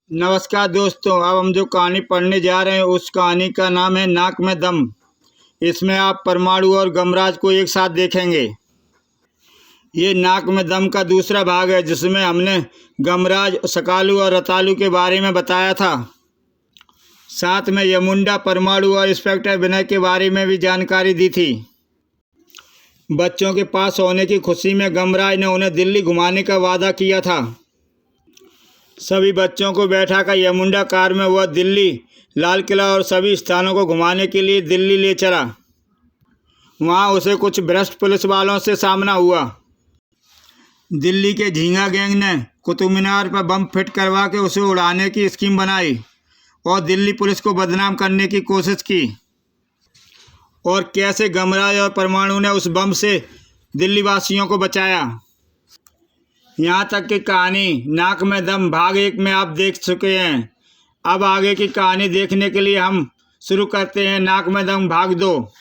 नमस्कार दोस्तों, अब हम जो कहानी पढ़ने जा रहे हैं उस कहानी का नाम है नाक में दम। इसमें आप परमाणु और गमराज को एक साथ देखेंगे। ये नाक में दम का दूसरा भाग है जिसमें हमने गमराज, सकालू और रतालू के बारे में बताया था। साथ में यमुंडा, परमाणु और इंस्पेक्टर विनय के बारे में भी जानकारी दी थी। बच्चों के पास होने की खुशी में गमराज ने उन्हें दिल्ली घुमाने का वादा किया था। सभी बच्चों को बैठाकर यमुंडा कार में वह दिल्ली, लाल किला और सभी स्थानों को घुमाने के लिए दिल्ली ले चला। वहाँ उसे कुछ भ्रष्ट पुलिस वालों से सामना हुआ। दिल्ली के झींगा गैंग ने कुतुब मीनार पर बम फिट करवा के उसे उड़ाने की स्कीम बनाई और दिल्ली पुलिस को बदनाम करने की कोशिश की। और कैसे गमराज और परमाणु ने उस बम से दिल्ली वासियों को बचाया। यहाँ तक की कहानी नाक में दम भाग 1 में आप देख चुके हैं। अब आगे की कहानी देखने के लिए हम शुरू करते हैं नाक में दम भाग 2।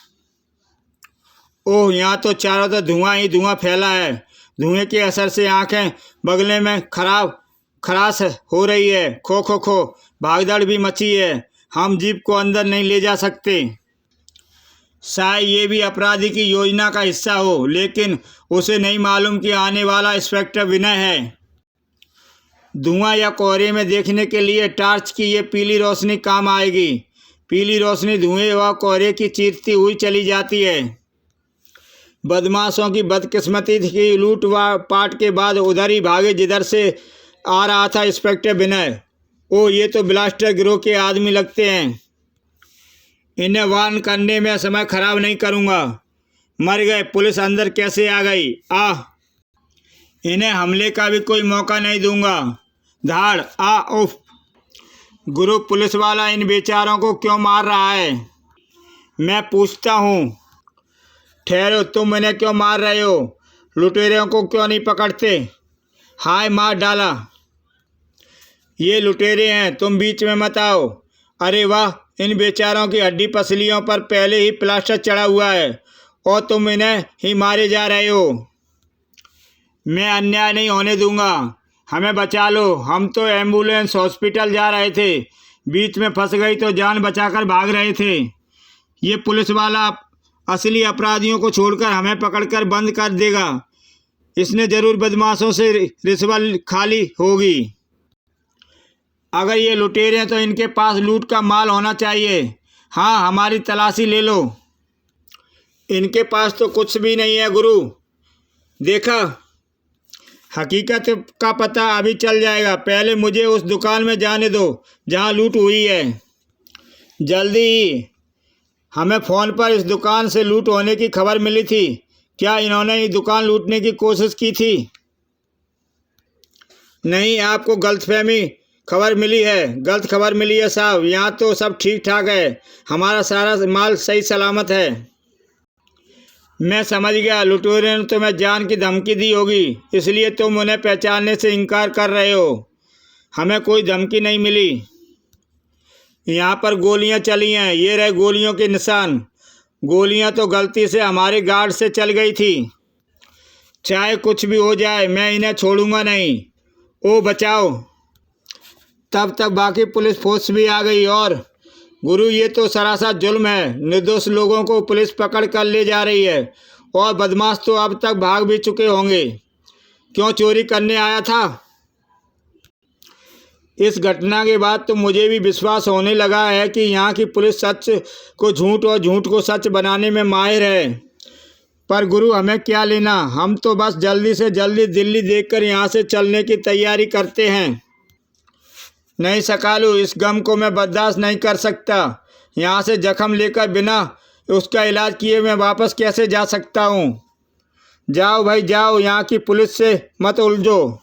ओह, यहाँ तो चारों तरफ धुआं ही धुआं फैला है। धुएं के असर से आंखें बगले में खराश हो रही है। खो खो खो भागदड़ भी मची है। हम जीप को अंदर नहीं ले जा सकते। शायद ये भी अपराधी की योजना का हिस्सा हो, लेकिन उसे नहीं मालूम कि आने वाला इंस्पेक्टर विनय है। धुआं या कोहरे में देखने के लिए टॉर्च की ये पीली रोशनी काम आएगी। पीली रोशनी धुएं व कोहरे की चीरती हुई चली जाती है। बदमाशों की बदकिस्मती थी कि लूट व पाट के बाद उधर ही भागे जिधर से आ रहा था इंस्पेक्टर विनय। ओ, ये तो ब्लास्टर गिरोह के आदमी लगते हैं। इन्हें वार्न करने में समय खराब नहीं करूँगा। मर गए, पुलिस अंदर कैसे आ गई? इन्हें हमले का भी कोई मौका नहीं दूंगा। धाड़ उफ। गुरु, पुलिस वाला इन बेचारों को क्यों मार रहा है? मैं पूछता हूँ। ठहरो, तुम इन्हें क्यों मार रहे हो? लुटेरों को क्यों नहीं पकड़ते? हाय, मार डाला। ये लुटेरे हैं, तुम बीच में मत आओ। अरे वाह, इन बेचारों की हड्डी पसलियों पर पहले ही प्लास्टर चढ़ा हुआ है और तुम इन्हें ही मारे जा रहे हो। मैं अन्याय नहीं होने दूंगा। हमें बचा लो। हम तो एम्बुलेंस हॉस्पिटल जा रहे थे, बीच में फंस गई तो जान बचाकर भाग रहे थे। ये पुलिस वाला असली अपराधियों को छोड़कर हमें पकड़कर बंद कर देगा। इसने जरूर बदमाशों से रिश्वत खाली होगी। अगर ये लुटेरे हैं तो इनके पास लूट का माल होना चाहिए। हाँ, हमारी तलाशी ले लो। इनके पास तो कुछ भी नहीं है गुरु। देखा, हकीकत का पता अभी चल जाएगा। पहले मुझे उस दुकान में जाने दो जहाँ लूट हुई है। जल्दी ही। हमें फ़ोन पर इस दुकान से लूट होने की खबर मिली थी। क्या इन्होंने ये दुकान लूटने की कोशिश की थी? नहीं, आपको गलतफहमी खबर मिली है। गलत खबर मिली है साहब। यहाँ तो सब ठीक ठाक है। हमारा सारा माल सही सलामत है। मैं समझ गया, लुटेरों ने तुम्हें जान की धमकी दी होगी, इसलिए तुम उन्हें पहचानने से इनकार कर रहे हो। हमें कोई धमकी नहीं मिली। यहाँ पर गोलियाँ चली हैं। ये रहे गोलियों के निशान। गोलियाँ तो गलती से हमारे गार्ड से चल गई थी। चाहे कुछ भी हो जाए, मैं इन्हें छोड़ूंगा नहीं। ओ बचाओ। तब तक बाकी पुलिस फोर्स भी आ गई। और गुरु, ये तो सरासर जुल्म है। निर्दोष लोगों को पुलिस पकड़ कर ले जा रही है और बदमाश तो अब तक भाग भी चुके होंगे। क्यों चोरी करने आया था? इस घटना के बाद तो मुझे भी विश्वास होने लगा है कि यहाँ की पुलिस सच को झूठ और झूठ को सच बनाने में माहिर है। पर गुरु, हमें क्या लेना? हम तो बस जल्दी से जल्दी दिल्ली देखकर यहाँ से चलने की तैयारी करते हैं। नहीं सकालू, इस गम को मैं बर्दाश्त नहीं कर सकता। यहाँ से जख्म लेकर बिना उसका इलाज किए मैं वापस कैसे जा सकता हूँ? जाओ भाई जाओ, यहाँ की पुलिस से मत उलझो।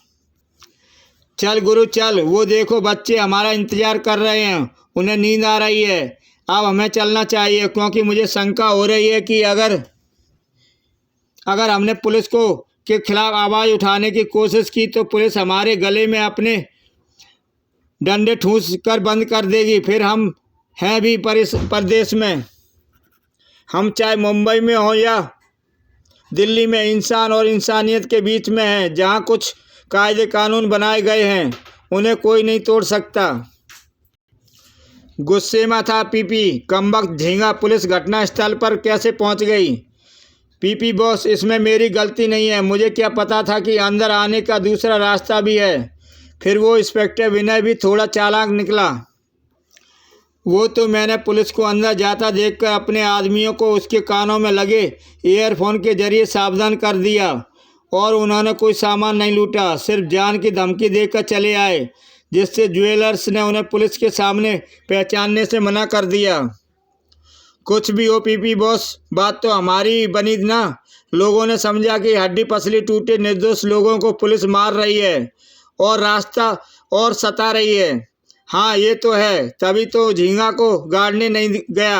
चल गुरु चल। वो देखो, बच्चे हमारा इंतजार कर रहे हैं। उन्हें नींद आ रही है। अब हमें चलना चाहिए, क्योंकि मुझे शंका हो रही है कि अगर हमने पुलिस के खिलाफ आवाज़ उठाने की कोशिश की तो पुलिस हमारे गले में अपने डंडे ठूंस कर बंद कर देगी। फिर हम हैं भी परदेश में। हम चाहे मुंबई में हो या दिल्ली में, इंसान और इंसानियत के बीच में हैं, जहाँ कुछ कायदे कानून बनाए गए हैं उन्हें कोई नहीं तोड़ सकता। गुस्से में था पीपी। कमबख्त झींगा पुलिस घटनास्थल पर कैसे पहुंच गई? पीपी बॉस, इसमें मेरी गलती नहीं है। मुझे क्या पता था कि अंदर आने का दूसरा रास्ता भी है। फिर वो इंस्पेक्टर विनय भी थोड़ा चालाक निकला। वो तो मैंने पुलिस को अंदर जाता देखकर अपने आदमियों को उसके कानों में लगे ईयरफोन के जरिए सावधान कर दिया और उन्होंने कोई सामान नहीं लूटा, सिर्फ जान की धमकी देकर चले आए, जिससे ज्वेलर्स ने उन्हें पुलिस के सामने पहचानने से मना कर दिया। कुछ भी हो पीपी बॉस, बात तो हमारी बनी ना। लोगों ने समझा कि हड्डी पसली टूटे निर्दोष लोगों को पुलिस मार रही है और रास्ता और सता रही है। हाँ ये तो है, तभी तो झींगा को गाड़ने नहीं गया।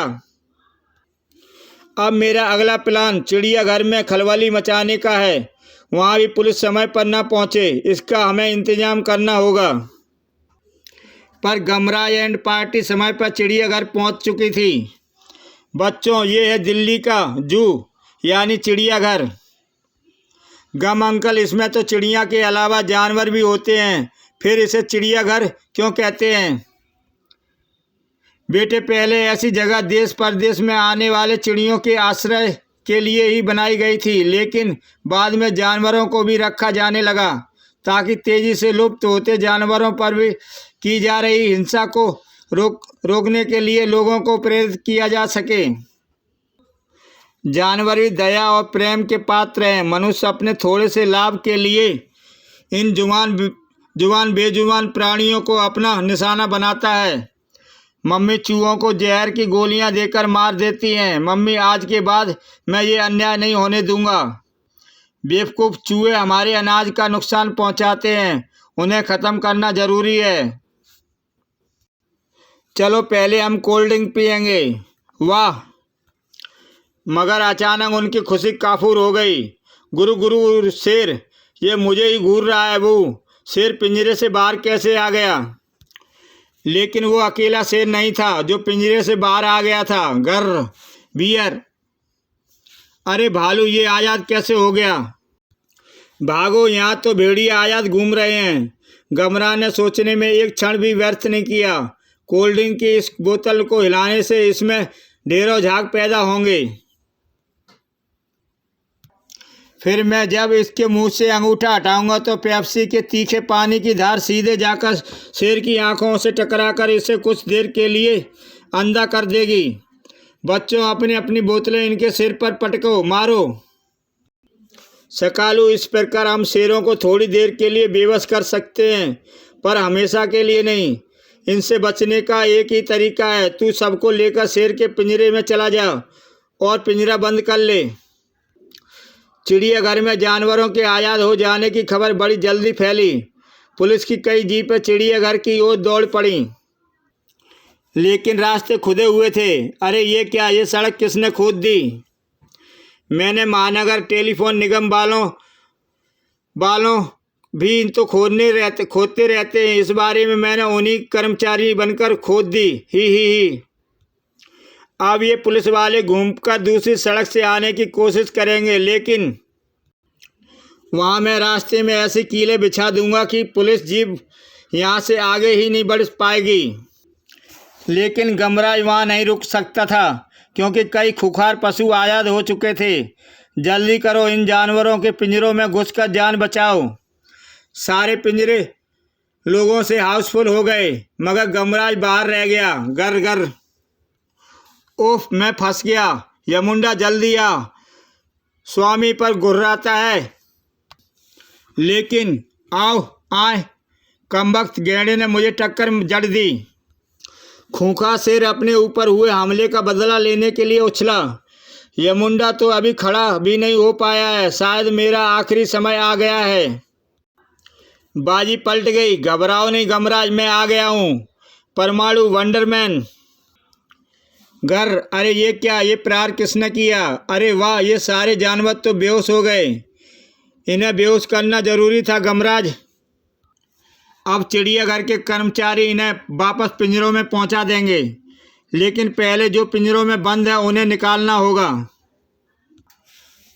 अब मेरा अगला प्लान चिड़ियाघर में खलबली मचाने का है। वहाँ भी पुलिस समय पर न पहुँचे, इसका हमें इंतजाम करना होगा। पर गमराज एंड पार्टी समय पर चिड़ियाघर पहुँच चुकी थी। बच्चों, ये है दिल्ली का जू यानी चिड़ियाघर। गम अंकल, इसमें तो चिड़िया के अलावा जानवर भी होते हैं, फिर इसे चिड़ियाघर क्यों कहते हैं? बेटे, पहले ऐसी जगह देश परदेश में आने वाले चिड़ियों के आश्रय के लिए ही बनाई गई थी, लेकिन बाद में जानवरों को भी रखा जाने लगा ताकि तेजी से लुप्त होते जानवरों पर भी की जा रही हिंसा को रोकने के लिए लोगों को प्रेरित किया जा सके। जानवर भी दया और प्रेम के पात्र हैं। मनुष्य अपने थोड़े से लाभ के लिए इन जुबान बेजुबान प्राणियों को अपना निशाना बनाता है। मम्मी चूहों को जहर की गोलियां देकर मार देती हैं। मम्मी, आज के बाद मैं ये अन्याय नहीं होने दूंगा। बेवकूफ़ चूहे हमारे अनाज का नुकसान पहुंचाते हैं, उन्हें ख़त्म करना ज़रूरी है। चलो पहले हम कोल्ड ड्रिंक पियेंगे। वाह! मगर अचानक उनकी खुशी काफूर हो गई। गुरु गुरु शेर, ये मुझे ही घूर रहा है। वो शेर पिंजरे से बाहर कैसे आ गया? लेकिन वो अकेला शेर नहीं था जो पिंजरे से बाहर आ गया था। गर्र बियर, अरे भालू, ये आज़ाद कैसे हो गया? भागो, यहाँ तो भेड़िया आज़ाद घूम रहे हैं। गमरा ने सोचने में एक क्षण भी व्यर्थ नहीं किया। कोल्ड ड्रिंक की इस बोतल को हिलाने से इसमें ढेरों झाग पैदा होंगे। फिर मैं जब इसके मुंह से अंगूठा हटाऊंगा तो पेप्सी के तीखे पानी की धार सीधे जाकर शेर की आंखों से टकराकर इसे कुछ देर के लिए अंधा कर देगी। बच्चों, अपनी अपनी बोतलें इनके सिर पर पटको, मारो। सकालू, इस प्रकार हम शेरों को थोड़ी देर के लिए बेबस कर सकते हैं, पर हमेशा के लिए नहीं। इनसे बचने का एक ही तरीका है, तू सबको लेकर शेर के पिंजरे में चला जा और पिंजरा बंद कर ले। चिड़ियाघर में जानवरों के आज़ाद हो जाने की खबर बड़ी जल्दी फैली। पुलिस की कई जीपें चिड़ियाघर की ओर दौड़ पड़ी, लेकिन रास्ते खुदे हुए थे। अरे ये क्या, ये सड़क किसने खोद दी? मैंने महानगर टेलीफोन निगम वालों भी तो खोदते रहते हैं। इस बारे में मैंने उन्हीं कर्मचारी बनकर खोद दी। ही। अब ये पुलिस वाले घूमकर दूसरी सड़क से आने की कोशिश करेंगे, लेकिन वहाँ मैं रास्ते में ऐसे कीले बिछा दूंगा कि पुलिस जीप यहाँ से आगे ही नहीं बढ़ पाएगी। लेकिन गमराज वहाँ नहीं रुक सकता था, क्योंकि कई खुखार पशु आज़ाद हो चुके थे। जल्दी करो, इन जानवरों के पिंजरों में घुसकर जान बचाओ। सारे पिंजरे लोगों से हाउसफुल हो गए, मगर गमराज बाहर रह गया। गर गर, ओफ, मैं फंस गया। यमुंडा जल्दी आ, स्वामी पर गुर्राता है। लेकिन आए, कमबख्त गैंडे ने मुझे टक्कर जड़ दी। खूंखार शेर अपने ऊपर हुए हमले का बदला लेने के लिए उछला। यमुंडा तो अभी खड़ा भी नहीं हो पाया है। शायद मेरा आखिरी समय आ गया है। बाजी पलट गई। घबराओ नहीं गमराज, मैं आ गया हूँ, परमाणु वंडरमैन। घर, अरे ये क्या, ये प्रहार किसने किया? अरे वाह, ये सारे जानवर तो बेहोश हो गए। इन्हें बेहोश करना जरूरी था गमराज। अब चिड़ियाघर के कर्मचारी इन्हें वापस पिंजरों में पहुंचा देंगे, लेकिन पहले जो पिंजरों में बंद है उन्हें निकालना होगा।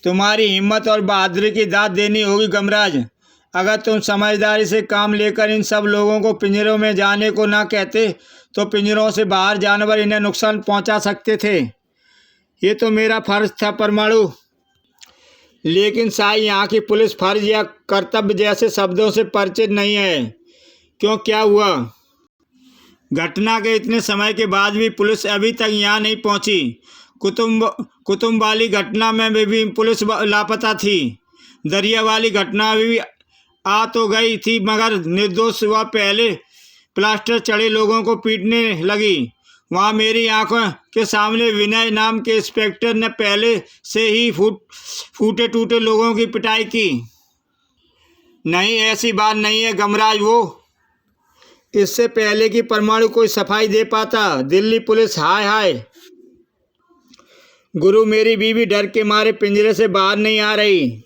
तुम्हारी हिम्मत और बहादुरी की दाद देनी होगी गमराज। अगर तुम समझदारी से काम लेकर इन सब लोगों को पिंजरों में जाने को ना कहते तो पिंजरों से बाहर जानवर इन्हें नुकसान पहुंचा सकते थे। ये तो मेरा फर्ज था परमाणु। लेकिन साई, यहाँ की पुलिस फर्ज या कर्तव्य जैसे शब्दों से परिचित नहीं है। क्यों, क्या हुआ? घटना के इतने समय के बाद भी पुलिस अभी तक यहाँ नहीं पहुँची। कुतुब वाली घटना में भी पुलिस लापता थी। दरिया वाली घटना भी आ तो गई थी मगर निर्दोष व पहले प्लास्टर चढ़े लोगों को पीटने लगी। वहाँ मेरी आंखों के सामने विनय नाम के इंस्पेक्टर ने पहले से ही फूटे टूटे लोगों की पिटाई की। नहीं, ऐसी बात नहीं है गमराज। वो इससे पहले कि परमाणु कोई सफाई दे पाता, दिल्ली पुलिस हाय हाय। गुरु, मेरी बीवी डर के मारे पिंजरे से बाहर नहीं आ रही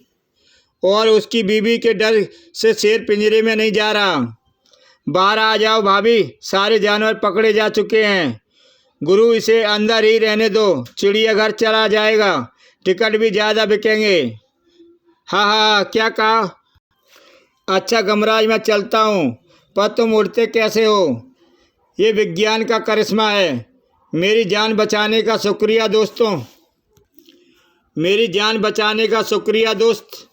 और उसकी बीवी के डर से शेर पिंजरे में नहीं जा रहा। बाहर आ जाओ भाभी, सारे जानवर पकड़े जा चुके हैं। गुरु, इसे अंदर ही रहने दो, चिड़ियाघर चला जाएगा, टिकट भी ज़्यादा बिकेंगे। हाँ हाँ, क्या कहा? अच्छा गमराज, मैं चलता हूँ, पर तुम उड़ते कैसे हो? ये विज्ञान का करिश्मा है। मेरी जान बचाने का शुक्रिया दोस्तों। मेरी जान बचाने का शुक्रिया दोस्त।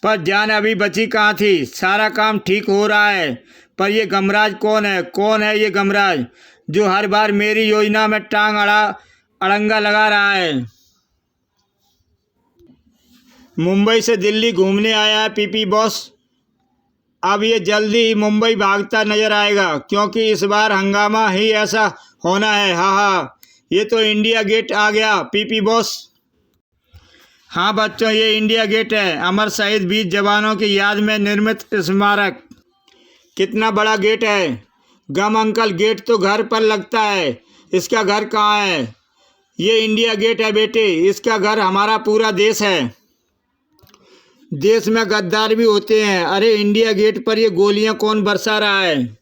पर जान अभी बची कहाँ थी? सारा काम ठीक हो रहा है, पर ये गमराज कौन है? कौन है ये गमराज जो हर बार मेरी योजना में टांग अड़ंगा लगा रहा है? मुंबई से दिल्ली घूमने आया है पीपी बॉस। अब ये जल्दी ही मुंबई भागता नजर आएगा, क्योंकि इस बार हंगामा ही ऐसा होना है। हाँ हाँ, ये तो इंडिया गेट आ गया पीपी बॉस। हाँ बच्चों, ये इंडिया गेट है, अमर शहीद 20 जवानों की याद में निर्मित स्मारक। कितना बड़ा गेट है। गम अंकल, गेट तो घर पर लगता है, इसका घर कहाँ है? ये इंडिया गेट है बेटे, इसका घर हमारा पूरा देश है। देश में गद्दार भी होते हैं। अरे इंडिया गेट पर ये गोलियां कौन बरसा रहा है?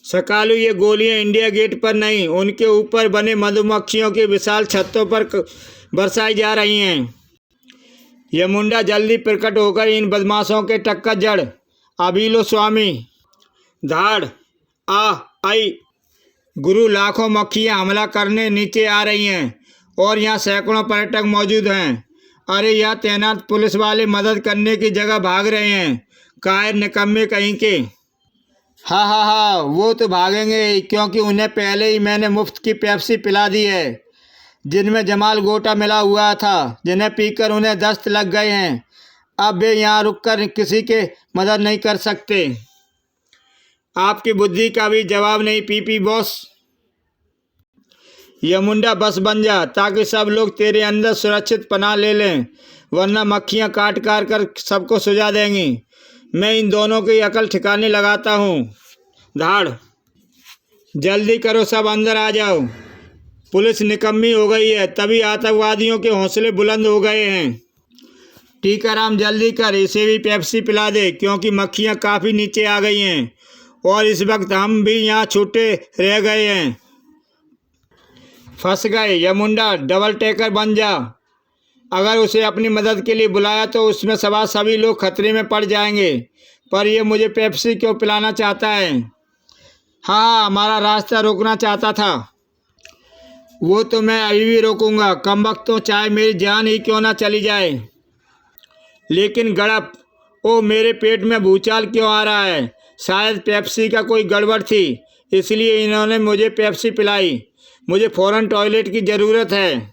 सकालू, ये गोलियां इंडिया गेट पर नहीं, उनके ऊपर बने मधुमक्खियों के विशाल छत्तों पर बरसाई जा रही हैं। यमुंडा, जल्दी प्रकट होकर इन बदमाशों के टक्कर जड़। अबीलो स्वामी। धाड़ आई। गुरु, लाखों मक्खियां हमला करने नीचे आ रही हैं और यहाँ सैकड़ों पर्यटक मौजूद हैं। अरे यहाँ तैनात पुलिस वाले मदद करने की जगह भाग रहे हैं। कायर निकम्मे कहीं के। हाँ हाँ हाँ, वो तो भागेंगे ही, क्योंकि उन्हें पहले ही मैंने मुफ्त की पेप्सी पिला दी है, जिनमें जमाल गोटा मिला हुआ था, जिन्हें पीकर उन्हें दस्त लग गए हैं। अब वे यहाँ रुककर किसी के मदद नहीं कर सकते। आपकी बुद्धि का भी जवाब नहीं पीपी बॉस। यमुंडा, बस बन जा, ताकि सब लोग तेरे अंदर सुरक्षित पनाह ले लें, वरना मक्खियाँ काट कर सबको सुझा देंगी। मैं इन दोनों की अकल ठिकाने लगाता हूँ। धाड़, जल्दी करो, सब अंदर आ जाओ। पुलिस निकम्मी हो गई है, तभी आतंकवादियों के हौसले बुलंद हो गए हैं। टीकाराम, जल्दी कर, इसे भी पेप्सी पिला दे, क्योंकि मक्खियाँ काफ़ी नीचे आ गई हैं और इस वक्त हम भी यहाँ छूटे रह गए हैं। फंस गए। यमुंडा, डबल टेकर बन जा। अगर उसे अपनी मदद के लिए बुलाया तो उसमें सवार सभी लोग खतरे में पड़ जाएंगे। पर ये मुझे पेप्सी क्यों पिलाना चाहता है? हाँ, हमारा रास्ता रोकना चाहता था। वो तो मैं अभी भी रोकूंगा, कमबख्तों, चाहे मेरी जान ही क्यों ना चली जाए। लेकिन गड़प, ओ मेरे पेट में भूचाल क्यों आ रहा है? शायद पेप्सी का कोई गड़बड़ थी, इसलिए इन्होंने मुझे पेप्सी पिलाई। मुझे फ़ौरन टॉयलेट की ज़रूरत है।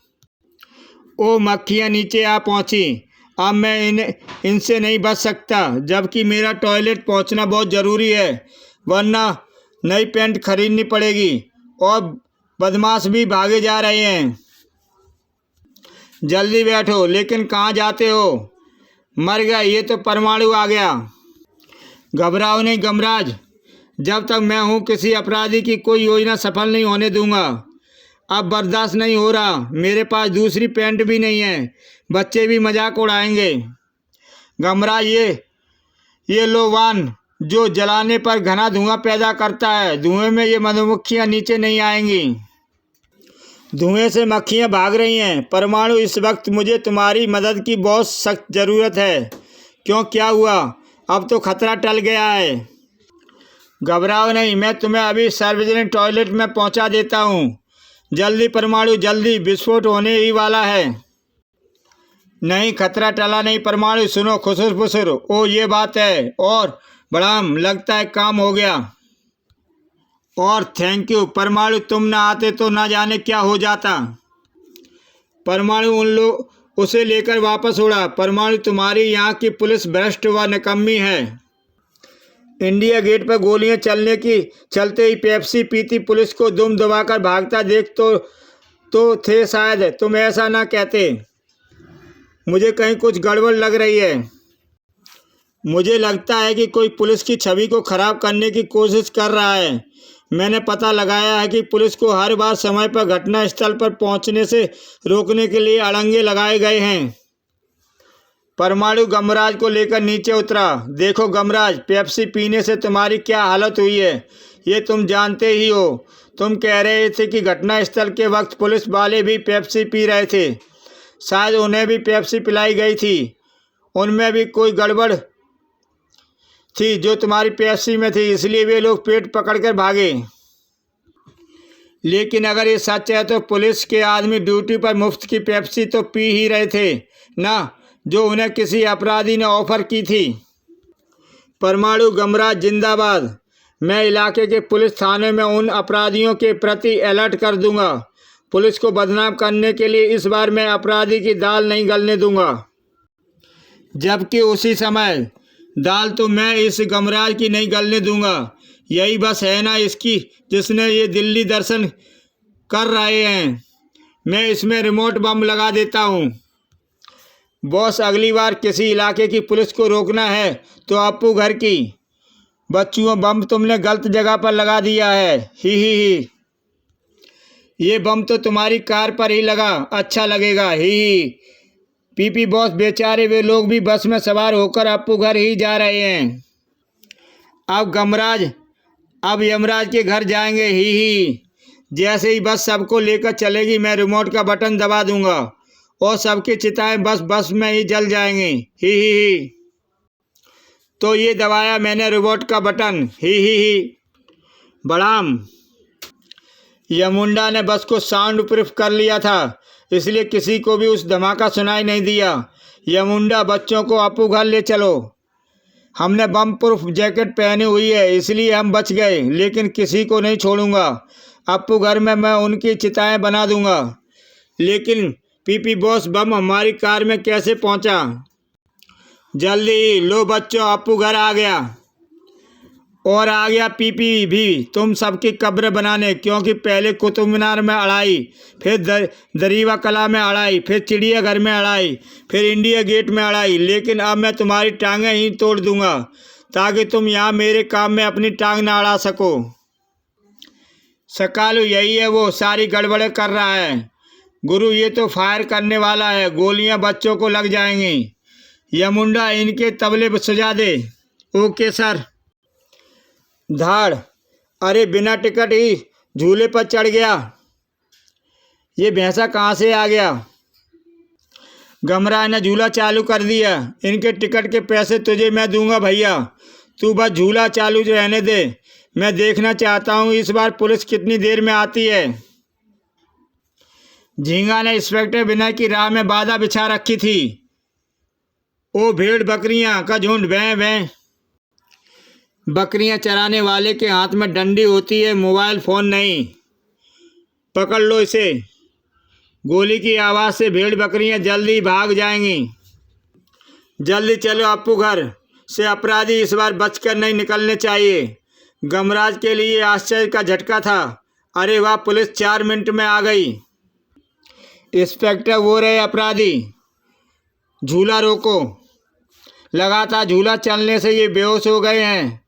ओ मक्खियाँ नीचे आ पहुँची। अब मैं इनसे नहीं बच सकता, जबकि मेरा टॉयलेट पहुँचना बहुत ज़रूरी है, वरना नई पैंट खरीदनी पड़ेगी और बदमाश भी भागे जा रहे हैं। जल्दी बैठो। लेकिन कहाँ जाते हो? मर गया, ये तो परमाणु आ गया। घबराओ नहीं गमराज, जब तक मैं हूँ किसी अपराधी की कोई योजना सफल नहीं होने दूंगा। अब बर्दाश्त नहीं हो रहा, मेरे पास दूसरी पैंट भी नहीं है, बच्चे भी मजाक उड़ाएंगे। गमराज, ये लो वान, जो जलाने पर घना धुआं पैदा करता है। धुएं में ये मधुमक्खियाँ नीचे नहीं आएंगी। धुएं से मक्खियां भाग रही हैं। परमाणु, इस वक्त मुझे तुम्हारी मदद की बहुत सख्त ज़रूरत है। क्यों, क्या हुआ? अब तो खतरा टल गया है। घबराओ नहीं, मैं तुम्हें अभी सार्वजनिक टॉयलेट में पहुंचा देता हूं। जल्दी परमाणु, जल्दी, विस्फोट होने ही वाला है। नहीं, खतरा टला नहीं परमाणु। सुनो, खुसुर फुसुर, ओ ये बात है। और बड़ाम, लगता है काम हो गया। और थैंक यू परमाणु, तुम ना आते तो ना जाने क्या हो जाता। परमाणु उन लोग उसे लेकर वापस उड़ा। परमाणु, तुम्हारी यहाँ की पुलिस भ्रष्ट व निकम्मी है। इंडिया गेट पर गोलियां चलते ही पेप्सी पीती पुलिस को दुम दबाकर भागता देख तो थे शायद तुम ऐसा ना कहते। मुझे कहीं कुछ गड़बड़ लग रही है। मुझे लगता है कि कोई पुलिस की छवि को खराब करने की कोशिश कर रहा है। मैंने पता लगाया है कि पुलिस को हर बार समय पर घटना स्थल पर पहुंचने से रोकने के लिए अड़ंगे लगाए गए हैं। परमाणु गमराज को लेकर नीचे उतरा। देखो गमराज, पेप्सी पीने से तुम्हारी क्या हालत हुई है ये तुम जानते ही हो। तुम कह रहे थे कि घटना स्थल के वक्त पुलिस वाले भी पेप्सी पी रहे थे। शायद उन्हें भी पेप्सी पिलाई गई थी। उनमें भी कोई गड़बड़ थी जो तुम्हारी पेप्सी में थी, इसलिए वे लोग पेट पकड़कर भागे। लेकिन अगर ये सच है तो पुलिस के आदमी ड्यूटी पर मुफ्त की पेप्सी तो पी ही रहे थे ना, जो उन्हें किसी अपराधी ने ऑफर की थी। परमाणु गमराज जिंदाबाद। मैं इलाके के पुलिस थाने में उन अपराधियों के प्रति अलर्ट कर दूंगा। पुलिस को बदनाम करने के लिए इस बार मैं अपराधी की दाल नहीं गलने दूंगा। जबकि उसी समय दाल तो मैं इस गमराज की नहीं गलने दूंगा। यही बस है ना इसकी, जिसने ये दिल्ली दर्शन कर रहे हैं। मैं इसमें रिमोट बम लगा देता हूँ। बॉस, अगली बार किसी इलाके की पुलिस को रोकना है तो अप्पू घर की। बच्चों, बम तुमने गलत जगह पर लगा दिया है। ही। ये बम तो तुम्हारी कार पर ही लगा, अच्छा लगेगा। ही। पीपी बॉस, बेचारे वे लोग भी बस में सवार होकर अप्पू घर ही जा रहे हैं। अब यमराज के घर जाएंगे। ही। जैसे ही बस सबको लेकर चलेगी मैं रिमोट का बटन दबा दूंगा और सबकी चिताएं बस में ही जल जाएंगी। ही। तो ये दबाया मैंने रिमोट का बटन। ही। बड़ाम, यमुंडा ने बस को साउंड प्रूफ कर लिया था, इसलिए किसी को भी उस धमाका सुनाई नहीं दिया। यमुंडा, बच्चों को अप्पू घर ले चलो। हमने बम प्रूफ जैकेट पहनी हुई है, इसलिए हम बच गए, लेकिन किसी को नहीं छोड़ूंगा। अप्पू घर में मैं उनकी चिताएं बना दूंगा। लेकिन पीपी बॉस, बम हमारी कार में कैसे पहुंचा? जल्दी लो बच्चों, अप्पू घर आ गया। और आ गया पीपी भी तुम सबकी कब्र बनाने, क्योंकि पहले कुतुब मीनार में अड़ाई, फिर दरीवा कला में अड़ाई, फिर चिड़ियाघर में अड़ाई, फिर इंडिया गेट में अड़ाई, लेकिन अब मैं तुम्हारी टांगें ही तोड़ दूंगा ताकि तुम यहाँ मेरे काम में अपनी टांग ना अड़ा सको। सकालू, यही है वो, सारी गड़बड़ें कर रहा है। गुरु, ये तो फायर करने वाला है, गोलियां बच्चों को लग जाएंगी। यमुंडा, इनके तबले सजा दे। Okay sir. धाड़, अरे बिना टिकट ही झूले पर चढ़ गया। ये भैंसा कहाँ से आ गया? गमराज ने झूला चालू कर दिया। इनके टिकट के पैसे तुझे मैं दूंगा भैया, तू बस झूला चालू रहने दे। मैं देखना चाहता हूँ इस बार पुलिस कितनी देर में आती है। झींगा ने इंस्पेक्टर विनय की राह में बाधा बिछा रखी थी। ओ भेड़ बकरियां का झुंड, भैं भैं। बकरियां चराने वाले के हाथ में डंडी होती है, मोबाइल फ़ोन नहीं। पकड़ लो इसे। गोली की आवाज़ से भेड़ बकरियां जल्दी भाग जाएंगी। जल्दी चलो अप्पू घर से, अपराधी इस बार बचकर नहीं निकलने चाहिए। गमराज के लिए आश्चर्य का झटका था। अरे वाह, पुलिस 4 मिनट में आ गई। इंस्पेक्टर, वो रहे अपराधी। झूला रोको। लगातार झूला चलने से ये बेहोश हो गए हैं।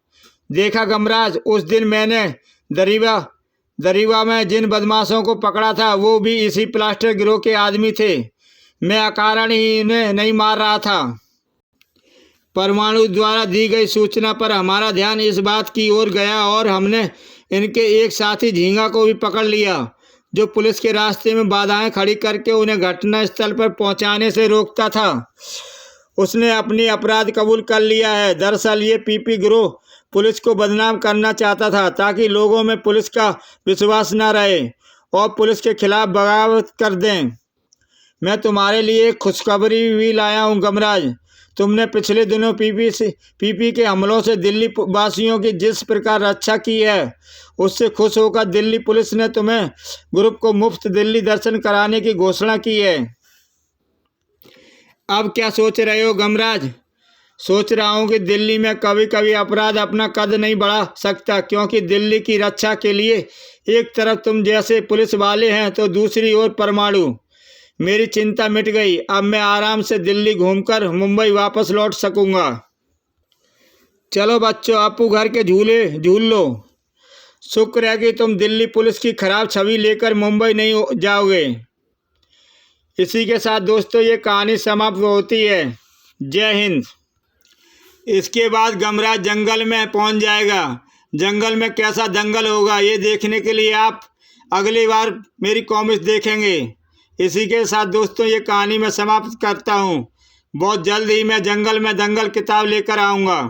देखा गमराज, उस दिन मैंने दरीवा में जिन बदमाशों को पकड़ा था वो भी इसी प्लास्टर गिरोह के आदमी थे। मैं अकारण ही इन्हें नहीं मार रहा था। परमाणु द्वारा दी गई सूचना पर हमारा ध्यान इस बात की ओर गया और हमने इनके एक साथी झींगा को भी पकड़ लिया। जो पुलिस के रास्ते में बाधाएं खड़ी करके उन्हें घटनास्थल पर पहुंचाने से रोकता था। उसने अपनी अपराध कबूल कर लिया है। दरअसल ये पीपी गिरोह पुलिस को बदनाम करना चाहता था ताकि लोगों में पुलिस का विश्वास न रहे और पुलिस के खिलाफ बगावत कर दें। मैं तुम्हारे लिए एक खुशखबरी भी लाया हूँ गमराज। तुमने पिछले दिनों पीपी के हमलों से दिल्ली वासियों की जिस प्रकार रक्षा की है, उससे खुश होकर दिल्ली पुलिस ने तुम्हें ग्रुप को मुफ्त दिल्ली दर्शन कराने की घोषणा की है। अब क्या सोच रहे हो गमराज? सोच रहा हूँ कि दिल्ली में कभी कभी अपराध अपना कद नहीं बढ़ा सकता, क्योंकि दिल्ली की रक्षा के लिए एक तरफ तुम जैसे पुलिस वाले हैं तो दूसरी ओर परमाणु। मेरी चिंता मिट गई। अब मैं आराम से दिल्ली घूमकर मुंबई वापस लौट सकूंगा। चलो बच्चों, अपू घर के झूले झूल लो। शुक्र है कि तुम दिल्ली पुलिस की खराब छवि लेकर मुंबई नहीं जाओगे। इसी के साथ दोस्तों ये कहानी समाप्त होती है। जय हिंद। इसके बाद गमराज जंगल में पहुंच जाएगा। जंगल में कैसा दंगल होगा ये देखने के लिए आप अगली बार मेरी कॉमिक्स देखेंगे। इसी के साथ दोस्तों ये कहानी मैं समाप्त करता हूँ। बहुत जल्द ही मैं जंगल में दंगल किताब लेकर आऊँगा।